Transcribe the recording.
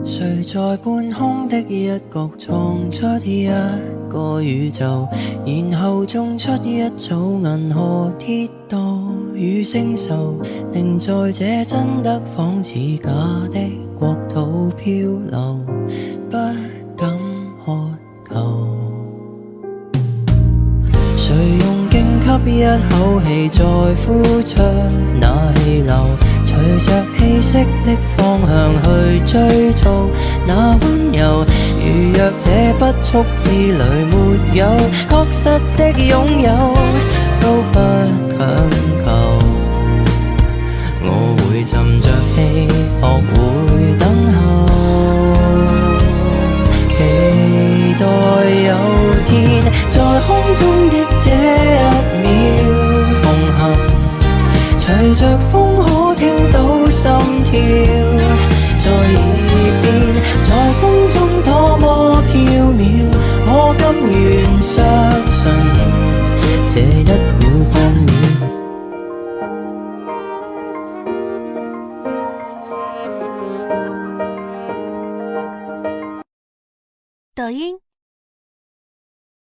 誰在半空的一角創出一個宇宙，然後種出一組銀河鐵道與星宿，寧在這真的仿似假的國土漂流，不敢渴求。誰用勁吸一口氣再呼出那氣流，隨着氣息的方向去追逐那溫柔，如若這不速之旅沒有確實的擁有，都不強求。我會沉着氣，學會等候，期待有天在空中的這一秒同行，隨着風可聽到心跳在耳邊，在風中多麼飄渺，我甘願相信這一秒半秒。抖音。